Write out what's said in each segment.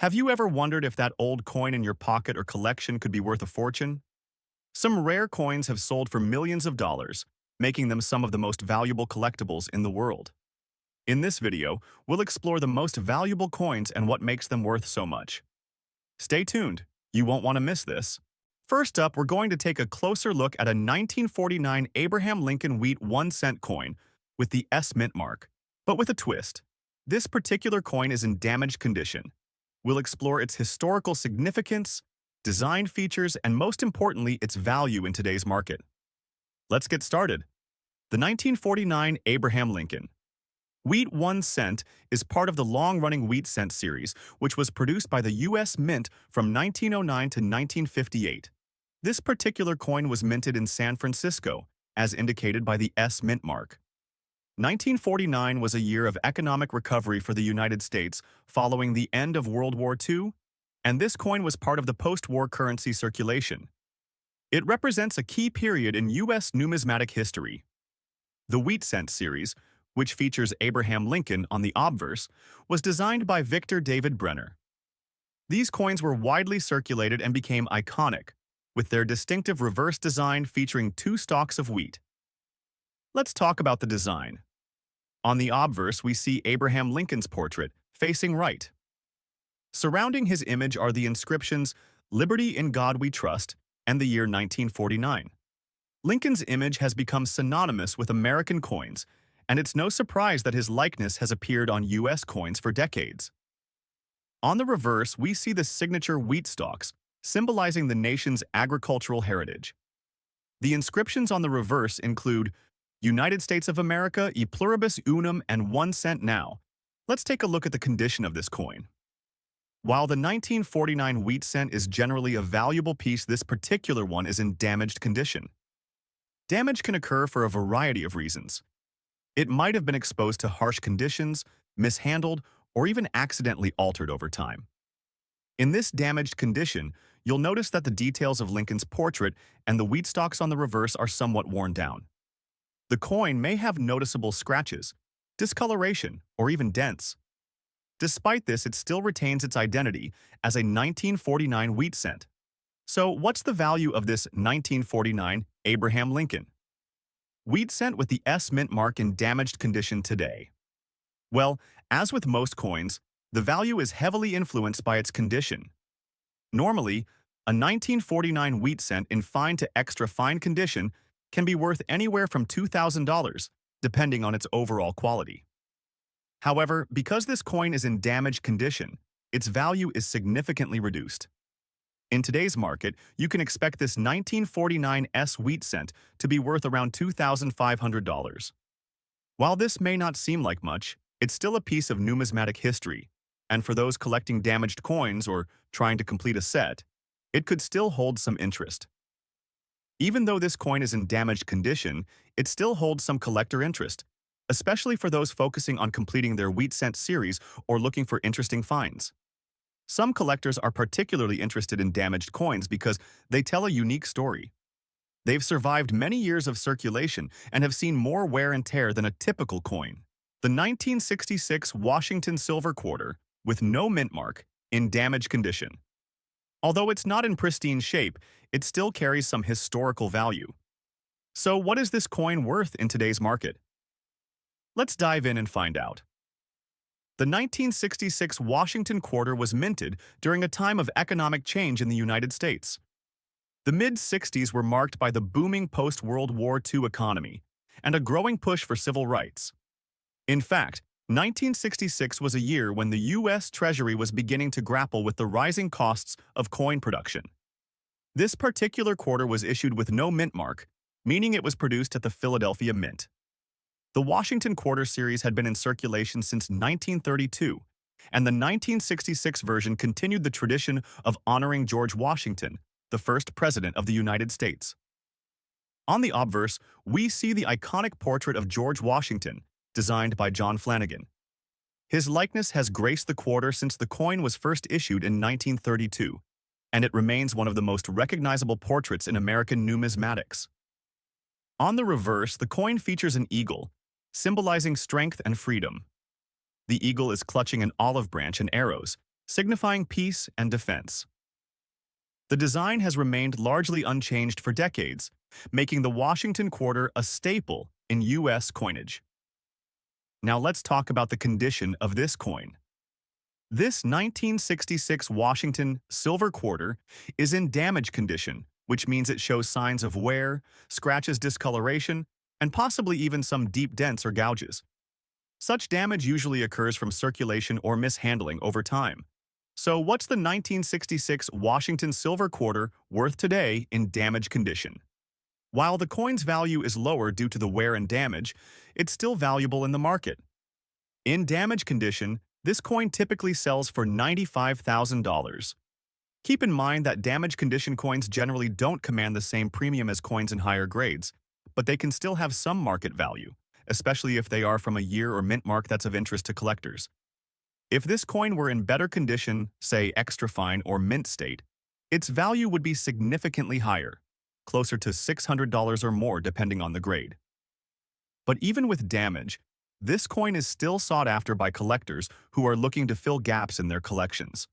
Have you ever wondered if that old coin in your pocket or collection could be worth a fortune? Some rare coins have sold for millions of dollars, making them some of the most valuable collectibles in the world. In this video, we'll explore the most valuable coins and what makes them worth so much. Stay tuned, you won't want to miss this. First up, we're going to take a closer look at a 1949 Abraham Lincoln Wheat 1-cent coin with the S mint mark, but with a twist. This particular coin is in damaged condition. We'll explore its historical significance, design features, and most importantly, its value in today's market. Let's get started. The 1949 Abraham Lincoln Wheat 1 cent is part of the long-running Wheat Cent series, which was produced by the U.S. Mint from 1909 to 1958. This particular coin was minted in San Francisco, as indicated by the S mint mark. 1949 was a year of economic recovery for the United States following the end of World War II, and this coin was part of the post-war currency circulation. It represents a key period in U.S. numismatic history. The Wheat Cent series, which features Abraham Lincoln on the obverse, was designed by Victor David Brenner. These coins were widely circulated and became iconic, with their distinctive reverse design featuring two stalks of wheat. Let's talk about the design. On the obverse, we see Abraham Lincoln's portrait, facing right. Surrounding his image are the inscriptions, "Liberty in God We Trust," and the year 1949. Lincoln's image has become synonymous with American coins, and it's no surprise that his likeness has appeared on U.S. coins for decades. On the reverse, we see the signature wheat stalks, symbolizing the nation's agricultural heritage. The inscriptions on the reverse include United States of America, e pluribus unum, and 1 cent now. Let's take a look at the condition of this coin. While the 1949 Wheat Cent is generally a valuable piece, this particular one is in damaged condition. Damage can occur for a variety of reasons. It might have been exposed to harsh conditions, mishandled, or even accidentally altered over time. In this damaged condition, you'll notice that the details of Lincoln's portrait and the wheat stalks on the reverse are somewhat worn down. The coin may have noticeable scratches, discoloration, or even dents. Despite this, it still retains its identity as a 1949 Wheat Cent. So, what's the value of this 1949 Abraham Lincoln Wheat Cent with the S mint mark in damaged condition today? Well, as with most coins, the value is heavily influenced by its condition. Normally, a 1949 Wheat Cent in fine to extra fine condition can be worth anywhere from $2,000, depending on its overall quality. However, because this coin is in damaged condition, its value is significantly reduced. In today's market, you can expect this 1949 S Wheat Cent to be worth around $2,500. While this may not seem like much, it's still a piece of numismatic history, and for those collecting damaged coins or trying to complete a set, it could still hold some interest. Even though this coin is in damaged condition, it still holds some collector interest, especially for those focusing on completing their Wheat Cent series or looking for interesting finds. Some collectors are particularly interested in damaged coins because they tell a unique story. They've survived many years of circulation and have seen more wear and tear than a typical coin. The 1966 Washington Silver Quarter, with no mint mark, in damaged condition. Although it's not in pristine shape, it still carries some historical value. So what is this coin worth in today's market? Let's dive in and find out. The 1966 Washington Quarter was minted during a time of economic change in the United States. The mid-60s were marked by the booming post-World War II economy and a growing push for civil rights. In fact, 1966 was a year when the U.S. Treasury was beginning to grapple with the rising costs of coin production. This particular quarter was issued with no mint mark, meaning it was produced at the Philadelphia Mint. The Washington Quarter series had been in circulation since 1932, and the 1966 version continued the tradition of honoring George Washington, the first president of the United States. On the obverse, we see the iconic portrait of George Washington, designed by John Flanagan. His likeness has graced the quarter since the coin was first issued in 1932, and it remains one of the most recognizable portraits in American numismatics. On the reverse, the coin features an eagle, symbolizing strength and freedom. The eagle is clutching an olive branch and arrows, signifying peace and defense. The design has remained largely unchanged for decades, making the Washington quarter a staple in U.S. coinage. Now let's talk about the condition of this coin. This 1966 Washington silver quarter is in damaged condition, which means it shows signs of wear, scratches, discoloration, and possibly even some deep dents or gouges. Such damage usually occurs from circulation or mishandling over time. So what's the 1966 Washington silver quarter worth today in damaged condition? While the coin's value is lower due to the wear and damage, it's still valuable in the market. In damaged condition, this coin typically sells for $95,000. Keep in mind that damaged condition coins generally don't command the same premium as coins in higher grades, but they can still have some market value, especially if they are from a year or mint mark that's of interest to collectors. If this coin were in better condition, say extra fine or mint state, its value would be significantly higher, closer to $600 or more depending on the grade. But even with damage, this coin is still sought after by collectors who are looking to fill gaps in their collections.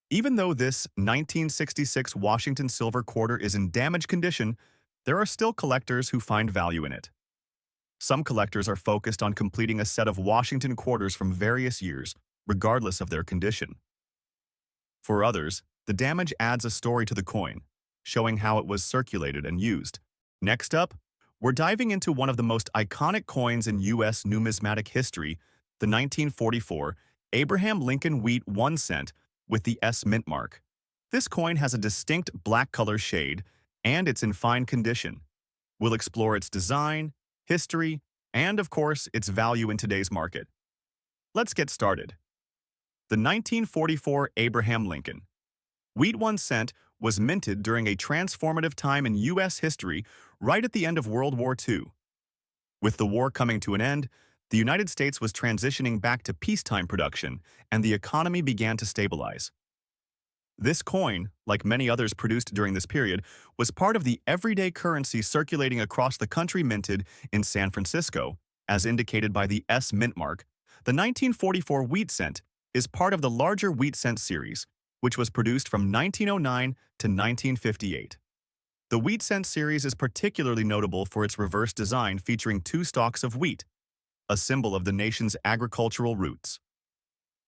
Even though this 1966 Washington silver quarter is in damaged condition, there are still collectors who find value in it. Some collectors are focused on completing a set of Washington quarters from various years, regardless of their condition. For others, the damage adds a story to the coin, showing how it was circulated and used. Next up, we're diving into one of the most iconic coins in U.S. numismatic history, the 1944 Abraham Lincoln Wheat 1 cent with the S mint mark. This coin has a distinct black color shade, and it's in fine condition. We'll explore its design, history, and of course, its value in today's market. Let's get started. The 1944 Abraham Lincoln Wheat 1 cent was minted during a transformative time in U.S. history right at the end of World War II. With the war coming to an end, the United States was transitioning back to peacetime production, and the economy began to stabilize. This coin, like many others produced during this period, was part of the everyday currency circulating across the country minted in San Francisco, as indicated by the S mint mark. The 1944 wheat cent is part of the larger wheat cent series, which was produced from 1909 to 1958. The wheat cent series is particularly notable for its reverse design featuring two stalks of wheat, a symbol of the nation's agricultural roots.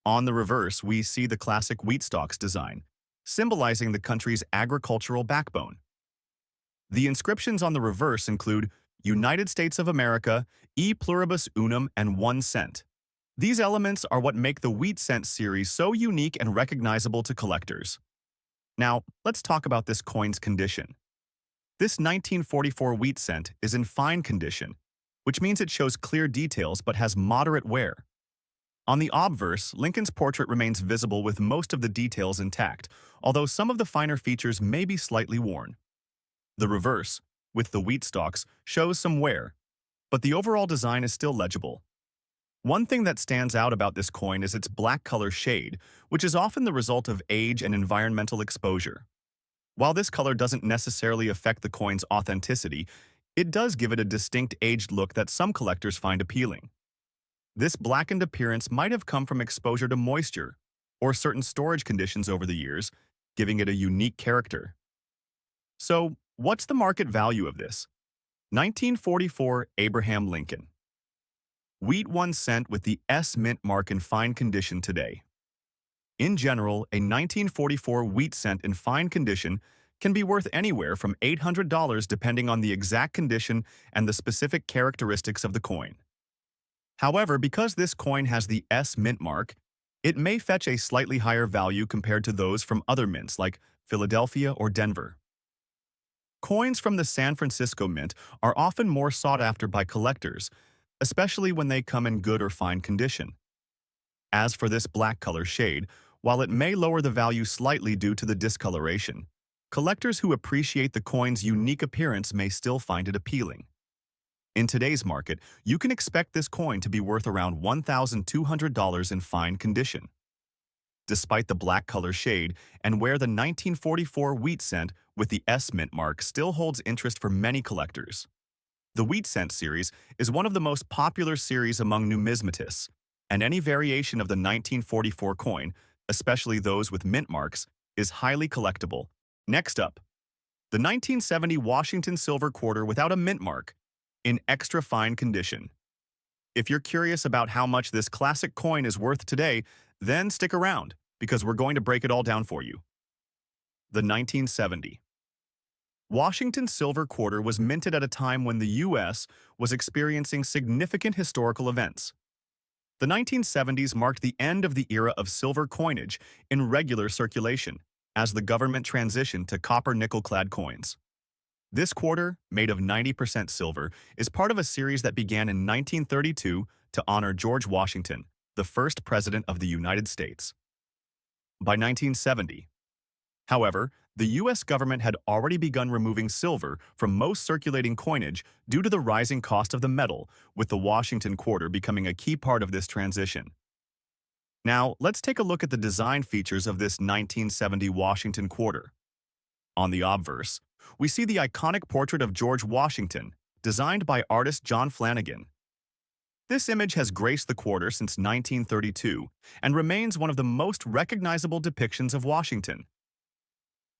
On the reverse, we see the classic wheat stalks design, symbolizing the country's agricultural backbone. The inscriptions on the reverse include United States of America, E pluribus unum, and 1 cent. These elements are what make the wheat cent series so unique and recognizable to collectors. Now, let's talk about this coin's condition. This 1944 wheat cent is in fine condition, which means it shows clear details but has moderate wear. On the obverse, Lincoln's portrait remains visible with most of the details intact, although some of the finer features may be slightly worn. The reverse, with the wheat stalks, shows some wear, but the overall design is still legible. One thing that stands out about this coin is its black color shade, which is often the result of age and environmental exposure. While this color doesn't necessarily affect the coin's authenticity, it does give it a distinct aged look that some collectors find appealing. This blackened appearance might have come from exposure to moisture or certain storage conditions over the years, giving it a unique character. So, what's the market value of this? 1944 Abraham Lincoln Wheat 1 cent with the S mint mark in fine condition today. In general, a 1944 wheat cent in fine condition can be worth anywhere from $800 depending on the exact condition and the specific characteristics of the coin. However, because this coin has the S mint mark, it may fetch a slightly higher value compared to those from other mints like Philadelphia or Denver. Coins from the San Francisco Mint are often more sought after by collectors, especially when they come in good or fine condition. As for this black color shade, while it may lower the value slightly due to the discoloration, collectors who appreciate the coin's unique appearance may still find it appealing. In today's market, you can expect this coin to be worth around $1,200 in fine condition. Despite the black color shade and where the 1944 wheat cent with the S mint mark still holds interest for many collectors. The wheat cent series is one of the most popular series among numismatists, and any variation of the 1944 coin, especially those with mint marks, is highly collectible. Next up, the 1970 Washington silver quarter without a mint mark, in extra fine condition. If you're curious about how much this classic coin is worth today, then stick around, because we're going to break it all down for you. The 1970 Washington silver quarter was minted at a time when the U.S. was experiencing significant historical events. The 1970s marked the end of the era of silver coinage in regular circulation, as the government transitioned to copper-nickel-clad coins. This quarter, made of 90% silver, is part of a series that began in 1932 to honor George Washington, the first president of the United States. By 1970, however, the U.S. government had already begun removing silver from most circulating coinage due to the rising cost of the metal, with the Washington quarter becoming a key part of this transition. Now, let's take a look at the design features of this 1970 Washington quarter. On the obverse, we see the iconic portrait of George Washington, designed by artist John Flanagan. This image has graced the quarter since 1932 and remains one of the most recognizable depictions of Washington.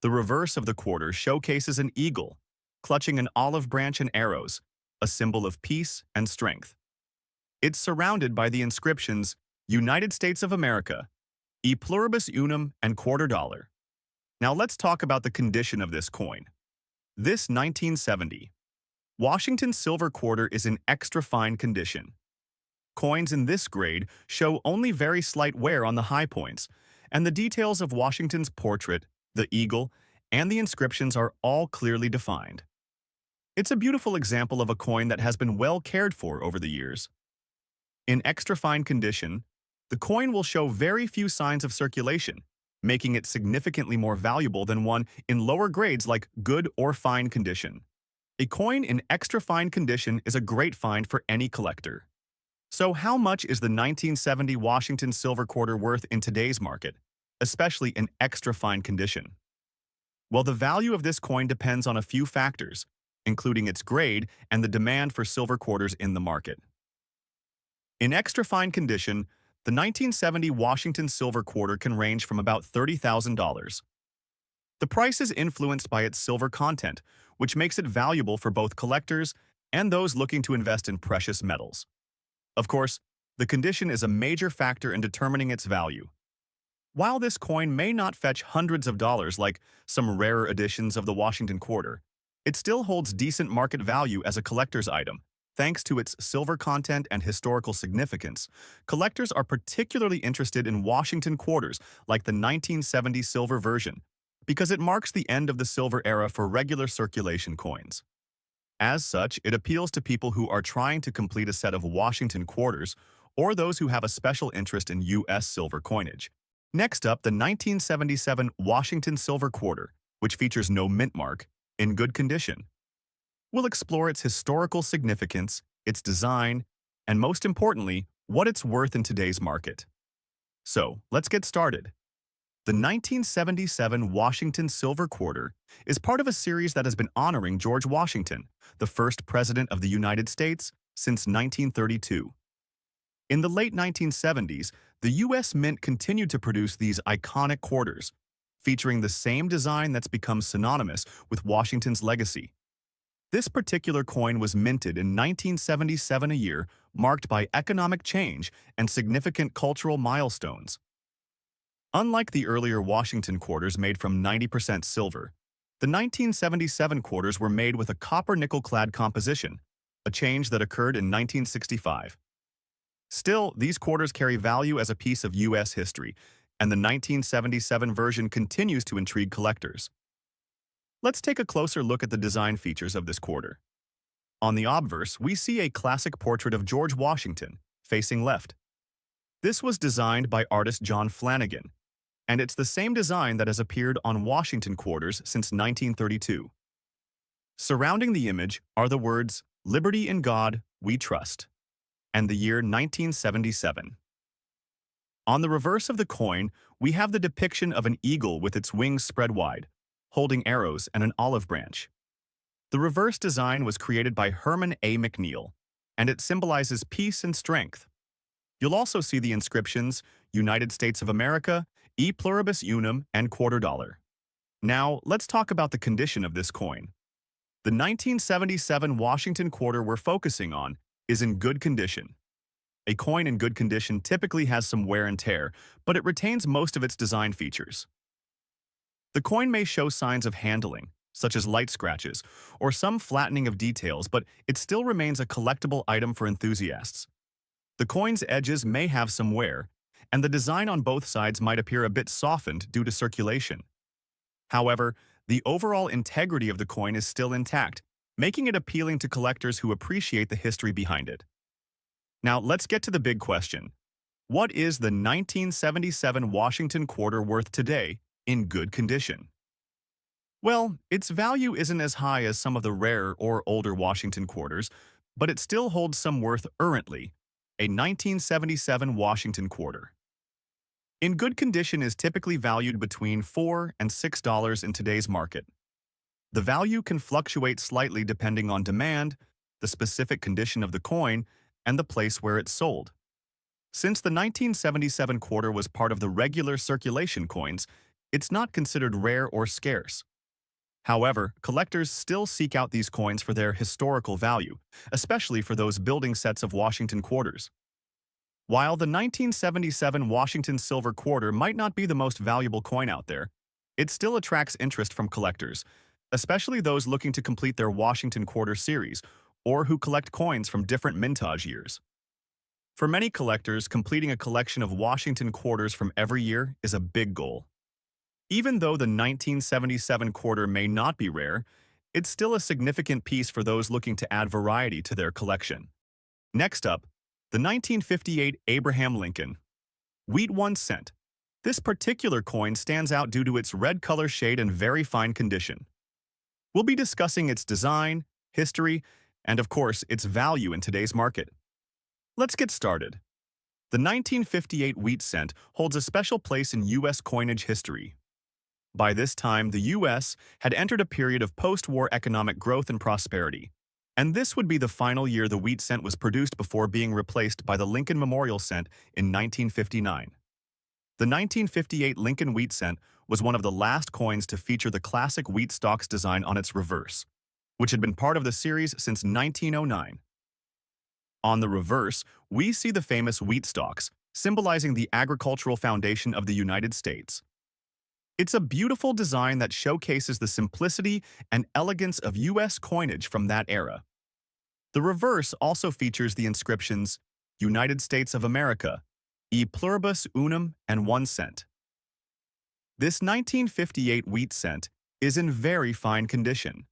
The reverse of the quarter showcases an eagle, clutching an olive branch and arrows, a symbol of peace and strength. It's surrounded by the inscriptions United States of America, E pluribus unum, and quarter dollar. Now let's talk about the condition of this coin. This 1970 Washington silver quarter is in extra fine condition. Coins in this grade show only very slight wear on the high points, and the details of Washington's portrait, the eagle, and the inscriptions are all clearly defined. It's a beautiful example of a coin that has been well cared for over the years. In extra fine condition, the coin will show very few signs of circulation, making it significantly more valuable than one in lower grades like good or fine condition. A coin in extra fine condition is a great find for any collector. So how much is the 1970 Washington silver quarter worth in today's market, especially in extra fine condition? Well, the value of this coin depends on a few factors, including its grade and the demand for silver quarters in the market. In extra fine condition, the 1970 Washington silver quarter can range from about $30,000. The price is influenced by its silver content, which makes it valuable for both collectors and those looking to invest in precious metals. Of course, the condition is a major factor in determining its value. While this coin may not fetch hundreds of dollars like some rarer editions of the Washington quarter, it still holds decent market value as a collector's item. Thanks to its silver content and historical significance, collectors are particularly interested in Washington quarters like the 1970 silver version, because it marks the end of the silver era for regular circulation coins. As such, it appeals to people who are trying to complete a set of Washington quarters or those who have a special interest in U.S. silver coinage. Next up, the 1977 Washington silver quarter, which features no mint mark, in good condition. We'll explore its historical significance, its design, and most importantly, what it's worth in today's market. So, let's get started. The 1977 Washington silver quarter is part of a series that has been honoring George Washington, the first president of the United States, since 1932. In the late 1970s, the U.S. Mint continued to produce these iconic quarters, featuring the same design that's become synonymous with Washington's legacy. This particular coin was minted in 1977, a year marked by economic change and significant cultural milestones. Unlike the earlier Washington quarters made from 90% silver, the 1977 quarters were made with a copper-nickel-clad composition, a change that occurred in 1965. Still, these quarters carry value as a piece of U.S. history, and the 1977 version continues to intrigue collectors. Let's take a closer look at the design features of this quarter. On the obverse, we see a classic portrait of George Washington, facing left. This was designed by artist John Flanagan, and it's the same design that has appeared on Washington quarters since 1932. Surrounding the image are the words, "Liberty in God, we trust," and the year 1977. On the reverse of the coin, we have the depiction of an eagle with its wings spread wide, holding arrows and an olive branch. The reverse design was created by Herman A. McNeil, and it symbolizes peace and strength. You'll also see the inscriptions, United States of America, E pluribus unum and quarter dollar. Now, let's talk about the condition of this coin. The 1977 Washington quarter we're focusing on is in good condition. A coin in good condition typically has some wear and tear, but it retains most of its design features. The coin may show signs of handling, such as light scratches, or some flattening of details, but it still remains a collectible item for enthusiasts. The coin's edges may have some wear, and the design on both sides might appear a bit softened due to circulation. However, the overall integrity of the coin is still intact, making it appealing to collectors who appreciate the history behind it. Now, let's get to the big question. What is the 1977 Washington quarter worth today in good condition? Well, its value isn't as high as some of the rarer or older Washington quarters, but it still holds some worth currently, a 1977 Washington quarter. In good condition is typically valued between $4 and $6 in today's market. The value can fluctuate slightly depending on demand, the specific condition of the coin, and the place where it's sold. Since the 1977 quarter was part of the regular circulation coins, it's not considered rare or scarce. However, collectors still seek out these coins for their historical value, especially for those building sets of Washington quarters. While the 1977 Washington silver quarter might not be the most valuable coin out there, it still attracts interest from collectors, especially those looking to complete their Washington quarter series or who collect coins from different mintage years. For many collectors, completing a collection of Washington quarters from every year is a big goal. Even though the 1977 quarter may not be rare, it's still a significant piece for those looking to add variety to their collection. Next up, the 1958 Abraham Lincoln. Wheat 1 cent. This particular coin stands out due to its red color shade and very fine condition. We'll be discussing its design, history, and of course, its value in today's market. Let's get started. The 1958 wheat cent holds a special place in U.S. coinage history. By this time, the U.S. had entered a period of post-war economic growth and prosperity, and this would be the final year the wheat cent was produced before being replaced by the Lincoln Memorial Cent in 1959. The 1958 Lincoln wheat cent was one of the last coins to feature the classic wheat stalks design on its reverse, which had been part of the series since 1909. On the reverse, we see the famous wheat stalks, symbolizing the agricultural foundation of the United States. It's a beautiful design that showcases the simplicity and elegance of U.S. coinage from that era. The reverse also features the inscriptions, United States of America, E pluribus unum and 1 cent. This 1958 wheat cent is in very fine condition.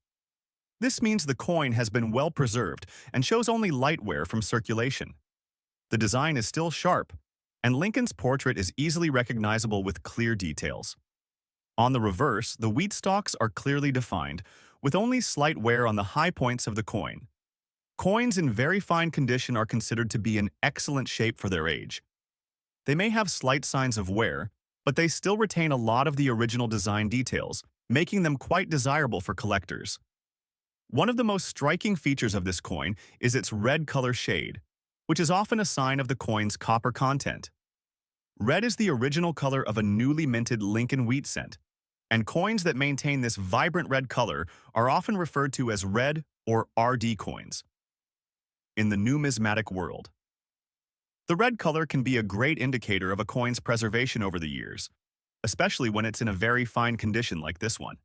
This means the coin has been well preserved and shows only light wear from circulation. The design is still sharp, and Lincoln's portrait is easily recognizable with clear details. On the reverse, the wheat stalks are clearly defined, with only slight wear on the high points of the coin. Coins in very fine condition are considered to be in excellent shape for their age. They may have slight signs of wear, but they still retain a lot of the original design details, making them quite desirable for collectors. One of the most striking features of this coin is its red color shade, which is often a sign of the coin's copper content. Red is the original color of a newly minted Lincoln wheat cent, and coins that maintain this vibrant red color are often referred to as red or RD coins. In the numismatic world, the red color can be a great indicator of a coin's preservation over the years, especially when it's in a very fine condition like this one.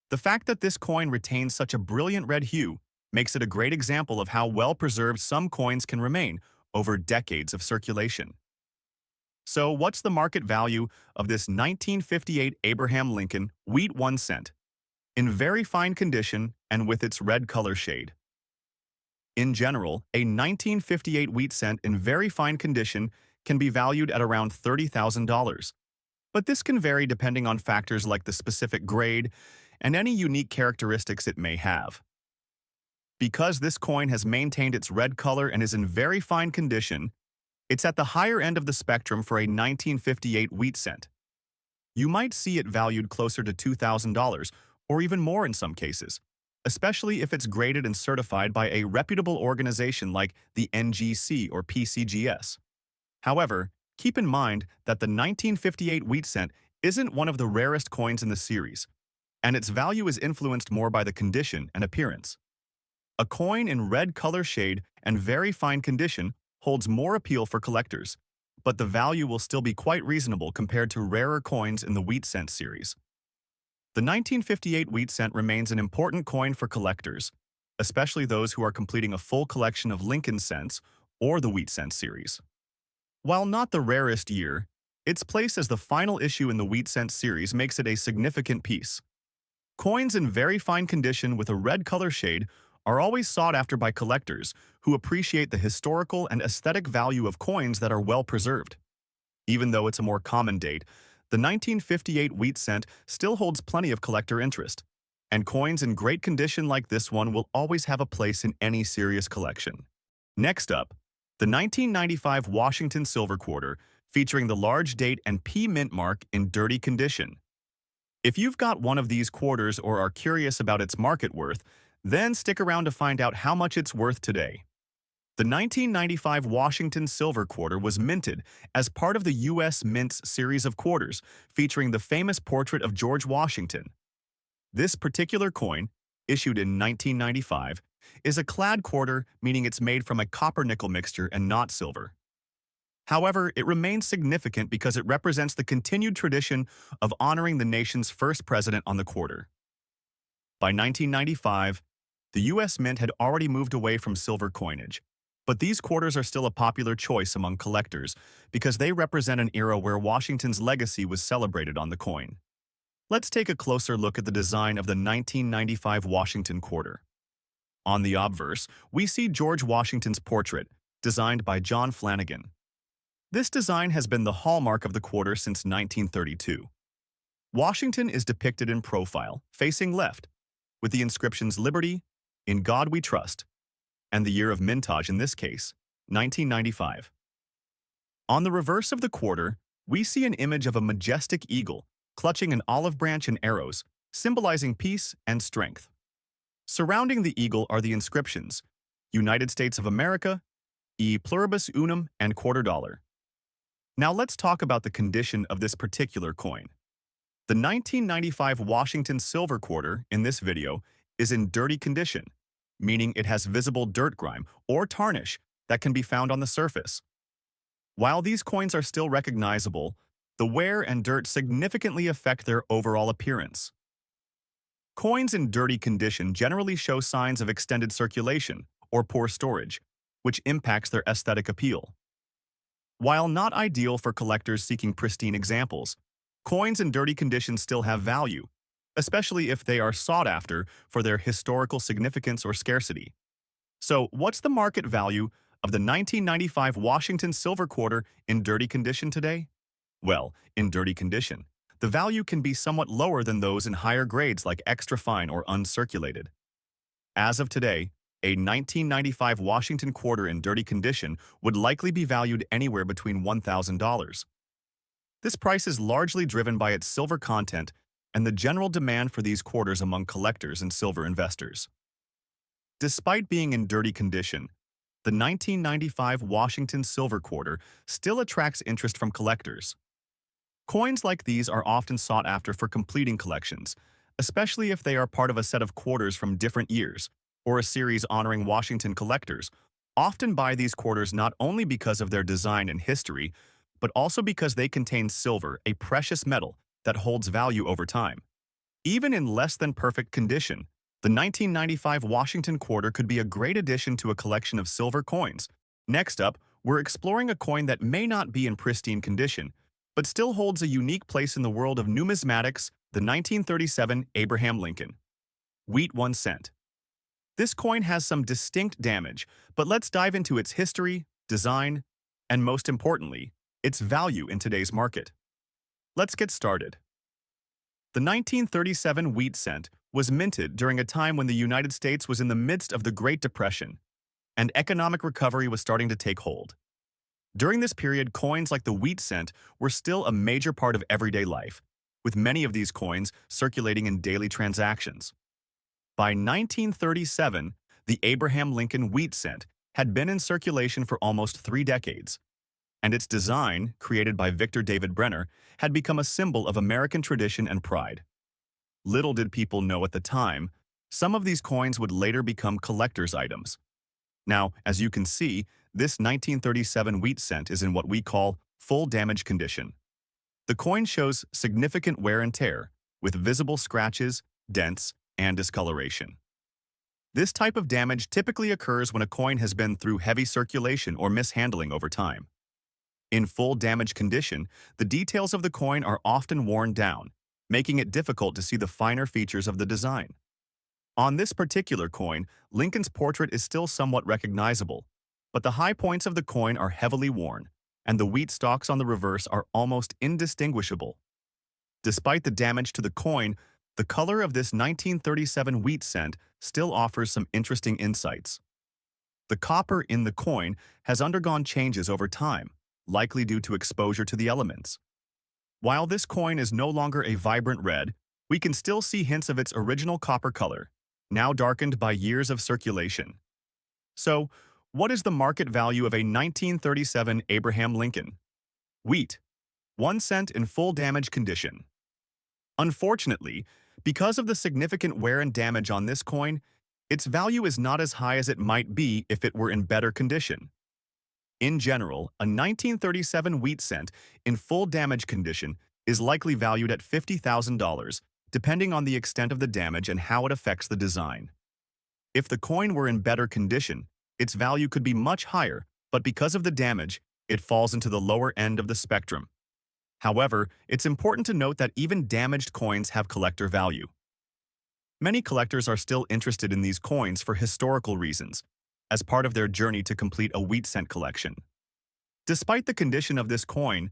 The fact that this coin retains such a brilliant red hue makes it a great example of how well preserved some coins can remain over decades of circulation. So, what's the market value of this 1958 Abraham Lincoln wheat 1 cent? In very fine condition and with its red color shade. In general, a 1958 wheat cent in very fine condition can be valued at around $30,000. But this can vary depending on factors like the specific grade and any unique characteristics it may have. Because this coin has maintained its red color and is in very fine condition, it's at the higher end of the spectrum for a 1958 wheat cent. You might see it valued closer to $2,000 or even more in some cases, especially if it's graded and certified by a reputable organization like the NGC or PCGS. However, Keep in mind that the 1958 wheat cent isn't one of the rarest coins in the series, and its value is influenced more by the condition and appearance. A coin in red color shade and very fine condition holds more appeal for collectors, but the value will still be quite reasonable compared to rarer coins in the wheat cent series. The 1958 wheat cent remains an important coin for collectors, especially those who are completing a full collection of Lincoln cents or the wheat cent series. While not the rarest year, its place as the final issue in the wheat cent series makes it a significant piece. Coins in very fine condition with a red color shade are always sought after by collectors who appreciate the historical and aesthetic value of coins that are well preserved. Even though it's a more common date, the 1958 wheat cent still holds plenty of collector interest, and coins in great condition like this one will always have a place in any serious collection. Next up, the 1995 Washington Silver Quarter, featuring the large date and P mint mark in dirty condition. If you've got one of these quarters or are curious about its market worth, then stick around to find out how much it's worth today. The 1995 Washington Silver Quarter was minted as part of the U.S. Mint's series of quarters, featuring the famous portrait of George Washington. This particular coin, issued in 1995, is a clad quarter, meaning it's made from a copper-nickel mixture and not silver. However, it remains significant because it represents the continued tradition of honoring the nation's first president on the quarter. By 1995, the U.S. Mint had already moved away from silver coinage, but these quarters are still a popular choice among collectors because they represent an era where Washington's legacy was celebrated on the coin. Let's take a closer look at the design of the 1995 Washington Quarter. On the obverse, we see George Washington's portrait, designed by John Flanagan. This design has been the hallmark of the quarter since 1932. Washington is depicted in profile, facing left, with the inscriptions Liberty, In God We Trust, and the year of mintage in this case, 1995. On the reverse of the quarter, we see an image of a majestic eagle clutching an olive branch and arrows, symbolizing peace and strength. Surrounding the eagle are the inscriptions, United States of America, E Pluribus Unum, and quarter dollar. Now let's talk about the condition of this particular coin. The 1995 Washington Silver Quarter in this video is in dirty condition, meaning it has visible dirt grime or tarnish that can be found on the surface. While these coins are still recognizable, the wear and dirt significantly affect their overall appearance. Coins in dirty condition generally show signs of extended circulation or poor storage, which impacts their aesthetic appeal. While not ideal for collectors seeking pristine examples, coins in dirty condition still have value, especially if they are sought after for their historical significance or scarcity. So, what's the market value of the 1995 Washington Silver Quarter in dirty condition today? Well, in dirty condition, the value can be somewhat lower than those in higher grades like extra fine or uncirculated. As of today, a 1995 Washington Quarter in dirty condition would likely be valued anywhere between $1,000. This price is largely driven by its silver content and the general demand for these quarters among collectors and silver investors. Despite being in dirty condition, the 1995 Washington Silver Quarter still attracts interest from collectors. Coins like these are often sought after for completing collections, especially if they are part of a set of quarters from different years or a series honoring Washington collectors. Often buy these quarters not only because of their design and history, but also because they contain silver, a precious metal that holds value over time. Even in less than perfect condition, the 1995 Washington Quarter could be a great addition to a collection of silver coins. Next up, we're exploring a coin that may not be in pristine condition, but still holds a unique place in the world of numismatics, the 1937 Abraham Lincoln Wheat 1 cent. This coin has some distinct damage, but let's dive into its history, design, and most importantly, its value in today's market. Let's get started. The 1937 wheat cent was minted during a time when the United States was in the midst of the Great Depression, and economic recovery was starting to take hold. During this period, coins like the wheat cent were still a major part of everyday life, with many of these coins circulating in daily transactions. By 1937, the Abraham Lincoln wheat cent had been in circulation for almost 3 decades. and its design, created by Victor David Brenner, had become a symbol of American tradition and pride. Little did people know at the time, some of these coins would later become collector's items. Now, as you can see, this 1937 wheat cent is in what we call full damage condition. The coin shows significant wear and tear, with visible scratches, dents, and discoloration. This type of damage typically occurs when a coin has been through heavy circulation or mishandling over time. In full damage condition, the details of the coin are often worn down, making it difficult to see the finer features of the design. On this particular coin, Lincoln's portrait is still somewhat recognizable, but the high points of the coin are heavily worn, and the wheat stalks on the reverse are almost indistinguishable. Despite the damage to the coin, the color of this 1937 wheat cent still offers some interesting insights. The copper in the coin has undergone changes over time, likely due to exposure to the elements. While this coin is no longer a vibrant red, we can still see hints of its original copper color, now darkened by years of circulation. So, what is the market value of a 1937 Abraham Lincoln? Wheat, 1 cent in full damage condition. Unfortunately, because of the significant wear and damage on this coin, its value is not as high as it might be if it were in better condition. In general, a 1937 wheat cent in full damage condition is likely valued at $50,000, depending on the extent of the damage and how it affects the design. If the coin were in better condition, its value could be much higher, but because of the damage, it falls into the lower end of the spectrum. However, it's important to note that even damaged coins have collector value. Many collectors are still interested in these coins for historical reasons, as part of their journey to complete a wheat cent collection. Despite the condition of this coin,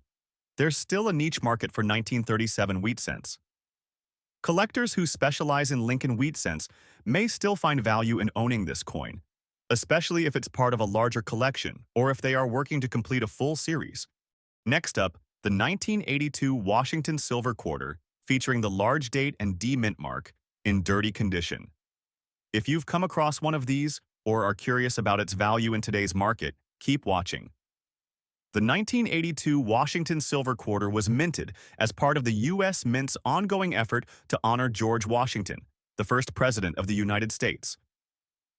there's still a niche market for 1937 wheat cents. Collectors who specialize in Lincoln wheat cents may still find value in owning this coin, especially if it's part of a larger collection or if they are working to complete a full series. Next up, the 1982 Washington Silver Quarter, featuring the large date and D mint mark, in dirty condition. If you've come across one of these, or are curious about its value in today's market, keep watching. The 1982 Washington Silver Quarter was minted as part of the U.S. Mint's ongoing effort to honor George Washington, the first president of the United States.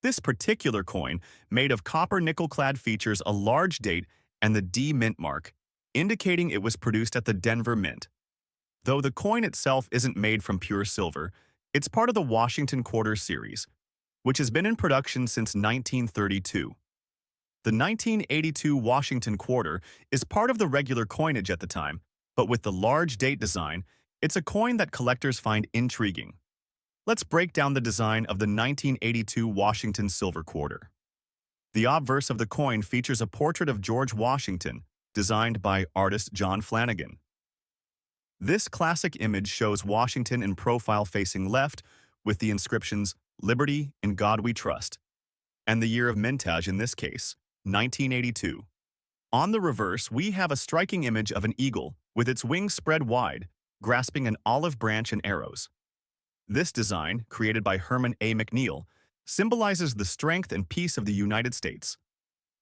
This particular coin, made of copper nickel-clad, features a large date and the D mint mark, indicating it was produced at the Denver Mint. Though the coin itself isn't made from pure silver, it's part of the Washington Quarter series, which has been in production since 1932. The 1982 Washington Quarter is part of the regular coinage at the time, but with the large date design, it's a coin that collectors find intriguing. Let's break down the design of the 1982 Washington Silver Quarter. The obverse of the coin features a portrait of George Washington, designed by artist John Flanagan. This classic image shows Washington in profile facing left, with the inscriptions "Liberty, in God We Trust," and the year of mintage in this case, 1982. On the reverse, we have a striking image of an eagle, with its wings spread wide, grasping an olive branch and arrows. This design, created by Herman A. McNeil, symbolizes the strength and peace of the United States.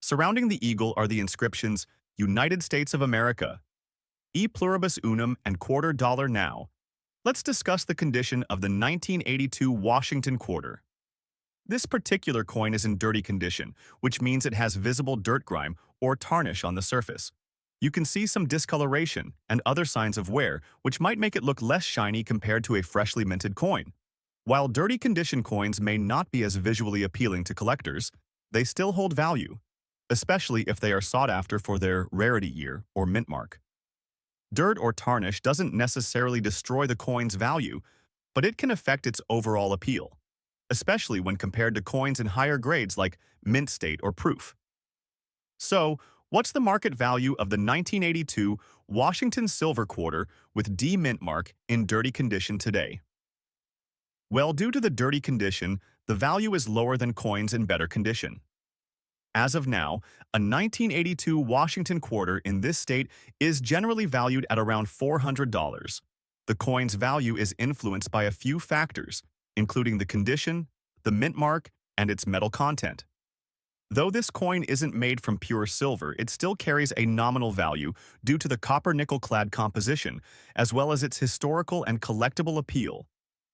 Surrounding the eagle are the inscriptions "United States of America," "E Pluribus Unum," and $quarter now. Let's discuss the condition of the 1982 Washington Quarter. This particular coin is in dirty condition, which means it has visible dirt grime or tarnish on the surface. You can see some discoloration and other signs of wear, which might make it look less shiny compared to a freshly minted coin. While dirty condition coins may not be as visually appealing to collectors, they still hold value, especially if they are sought after for their rarity year or mint mark. Dirt or tarnish doesn't necessarily destroy the coin's value, but it can affect its overall appeal, especially when compared to coins in higher grades like mint state or proof. So, what's the market value of the 1982 Washington Silver Quarter with D mint mark in dirty condition today? Well, due to the dirty condition, the value is lower than coins in better condition. As of now, a 1982 Washington Quarter in this state is generally valued at around $400. The coin's value is influenced by a few factors, including the condition, the mint mark, and its metal content. Though this coin isn't made from pure silver, it still carries a nominal value due to the copper-nickel-clad composition, as well as its historical and collectible appeal.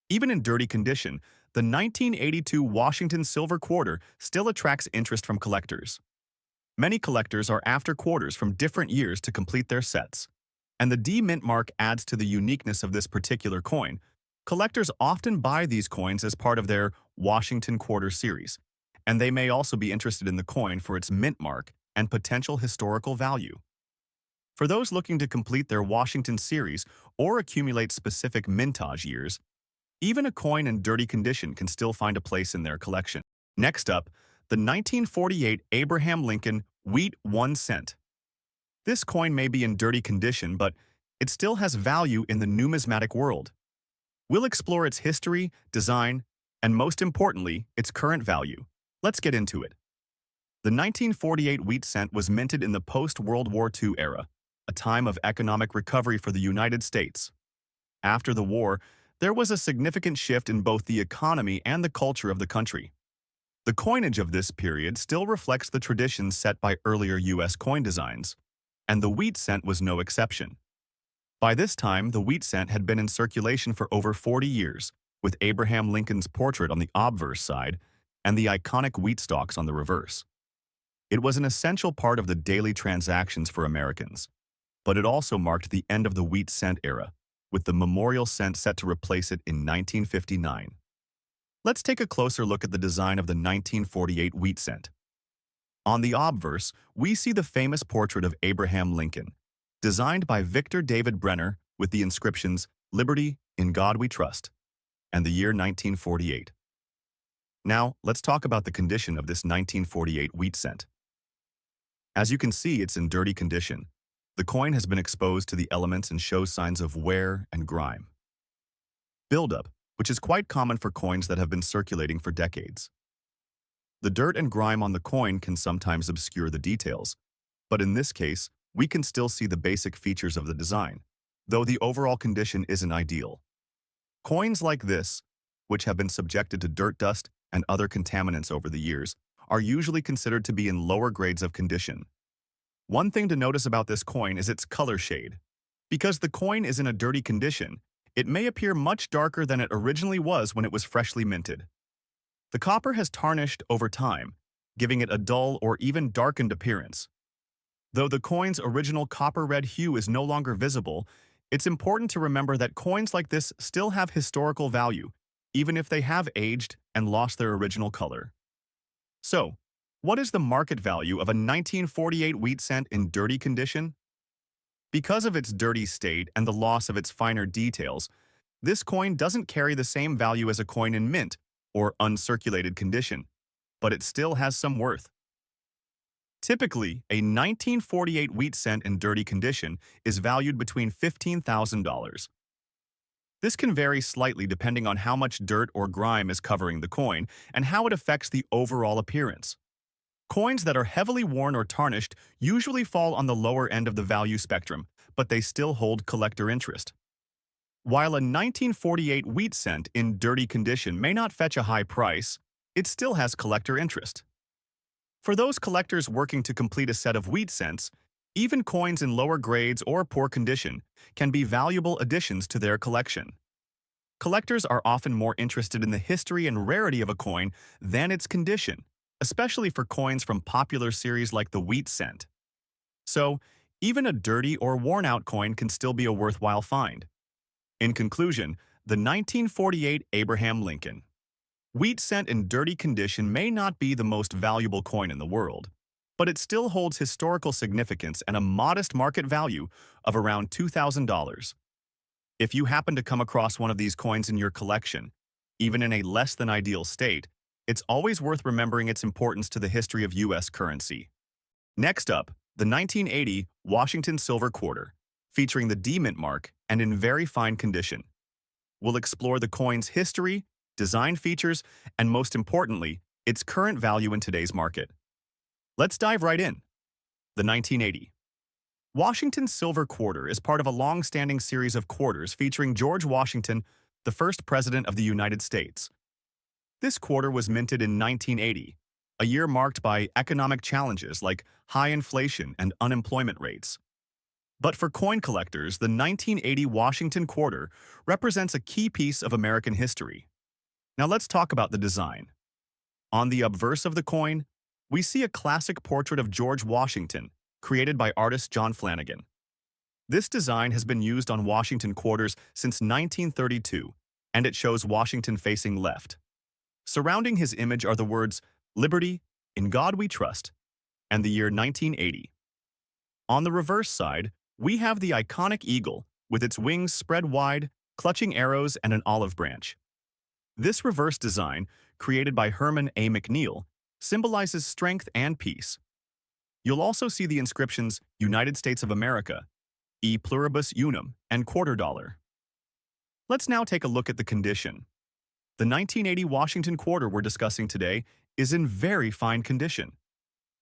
Even in dirty condition, the 1982 Washington silver quarter still attracts interest from collectors. Many collectors are after quarters from different years to complete their sets, and the D Mint mark adds to the uniqueness of this particular coin. Collectors often buy these coins as part of their Washington Quarter series, and they may also be interested in the coin for its mint mark and potential historical value. For those looking to complete their Washington series or accumulate specific mintage years, even a coin in dirty condition can still find a place in their collection. Next up, the 1948 Abraham Lincoln Wheat 1 cent. This coin may be in dirty condition, but it still has value in the numismatic world. We'll explore its history, design, and most importantly, its current value. Let's get into it. The 1948 wheat cent was minted in the post-World War II era, a time of economic recovery for the United States. After the war, there was a significant shift in both the economy and the culture of the country. The coinage of this period still reflects the traditions set by earlier U.S. coin designs, and the wheat cent was no exception. By this time, the wheat cent had been in circulation for over 40 years, with Abraham Lincoln's portrait on the obverse side and the iconic wheat stalks on the reverse. It was an essential part of the daily transactions for Americans, but it also marked the end of the wheat cent era, with the memorial cent set to replace it in 1959. Let's take a closer look at the design of the 1948 wheat cent. On the obverse, we see the famous portrait of Abraham Lincoln, designed by Victor David Brenner with the inscriptions, "Liberty, in God we trust," and the year 1948. Now, let's talk about the condition of this 1948 wheat cent. As you can see, it's in dirty condition. The coin has been exposed to the elements and shows signs of wear and grime. Buildup, which is quite common for coins that have been circulating for decades. The dirt and grime on the coin can sometimes obscure the details, but in this case, we can still see the basic features of the design, though the overall condition isn't ideal. Coins like this, which have been subjected to dirt dust and other contaminants over the years, are usually considered to be in lower grades of condition. One thing to notice about this coin is its color shade. Because the coin is in a dirty condition, it may appear much darker than it originally was when it was freshly minted. The copper has tarnished over time, giving it a dull or even darkened appearance. Though the coin's original copper-red hue is no longer visible, it's important to remember that coins like this still have historical value, even if they have aged and lost their original color. So, what is the market value of a 1948 wheat cent in dirty condition? Because of its dirty state and the loss of its finer details, this coin doesn't carry the same value as a coin in mint or uncirculated condition, but it still has some worth. Typically, a 1948 wheat cent in dirty condition is valued between $15,000. This can vary slightly depending on how much dirt or grime is covering the coin and how it affects the overall appearance. Coins that are heavily worn or tarnished usually fall on the lower end of the value spectrum, but they still hold collector interest. While a 1948 wheat cent in dirty condition may not fetch a high price, it still has collector interest. For those collectors working to complete a set of wheat cents, even coins in lower grades or poor condition can be valuable additions to their collection. Collectors are often more interested in the history and rarity of a coin than its condition, especially for coins from popular series like the wheat cent. So, even a dirty or worn-out coin can still be a worthwhile find. In conclusion, the 1948 Abraham Lincoln wheat cent in dirty condition may not be the most valuable coin in the world, but it still holds historical significance and a modest market value of around $2,000. If you happen to come across one of these coins in your collection, even in a less than ideal state, it's always worth remembering its importance to the history of U.S. currency. Next up, the 1980 Washington Silver Quarter, featuring the D Mint mark and in very fine condition. We'll explore the coin's history, design features, and most importantly, its current value in today's market. Let's dive right in. The 1980 Washington Silver Quarter is part of a long-standing series of quarters featuring George Washington, the first president of the United States. This quarter was minted in 1980, a year marked by economic challenges like high inflation and unemployment rates. But for coin collectors, the 1980 Washington quarter represents a key piece of American history. Now let's talk about the design. On the obverse of the coin, we see a classic portrait of George Washington, created by artist John Flanagan. This design has been used on Washington quarters since 1932, and it shows Washington facing left. Surrounding his image are the words, "Liberty, in God we trust," and the year 1980. On the reverse side, we have the iconic eagle, with its wings spread wide, clutching arrows and an olive branch. This reverse design, created by Herman A. McNeil, symbolizes strength and peace. You'll also see the inscriptions United States of America, E pluribus unum, and quarter dollar. Let's now take a look at the condition. The 1980 Washington quarter we're discussing today is in very fine condition.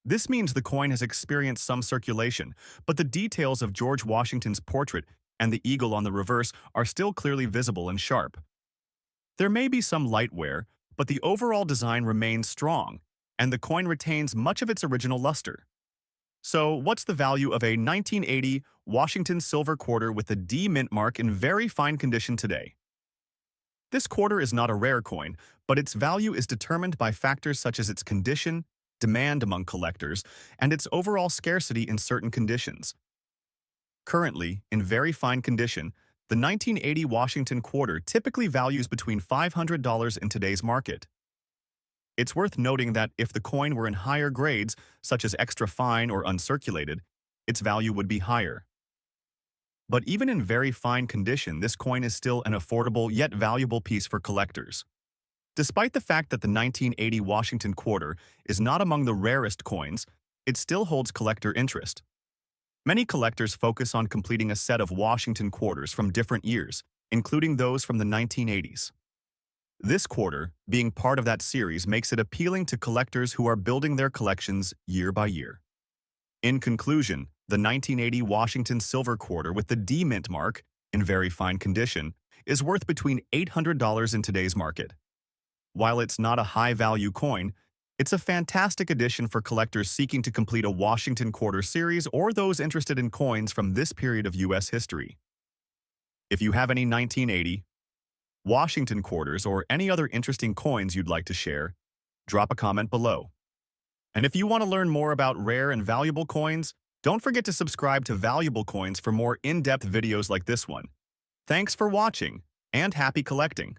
This means the coin has experienced some circulation, but the details of George Washington's portrait and the eagle on the reverse are still clearly visible and sharp. There may be some light wear, but the overall design remains strong, and the coin retains much of its original luster. So, what's the value of a 1980 Washington silver quarter with the D mint mark in very fine condition today? This quarter is not a rare coin, but its value is determined by factors such as its condition, demand among collectors, and its overall scarcity in certain conditions. Currently, in very fine condition, the 1980 Washington quarter typically values between $500 in today's market. It's worth noting that if the coin were in higher grades, such as extra fine or uncirculated, its value would be higher. But even in very fine condition, this coin is still an affordable yet valuable piece for collectors. Despite the fact that the 1980 Washington quarter is not among the rarest coins, it still holds collector interest. Many collectors focus on completing a set of Washington quarters from different years, including those from the 1980s. This quarter, being part of that series, makes it appealing to collectors who are building their collections year by year. In conclusion, the 1980 Washington silver quarter with the D mint mark, in very fine condition, is worth between $800 in today's market. While it's not a high-value coin, it's a fantastic addition for collectors seeking to complete a Washington quarter series or those interested in coins from this period of U.S. history. If you have any 1980 Washington quarters or any other interesting coins you'd like to share, drop a comment below. And if you want to learn more about rare and valuable coins, don't forget to subscribe to Valuable Coins for more in-depth videos like this one. Thanks for watching, and happy collecting!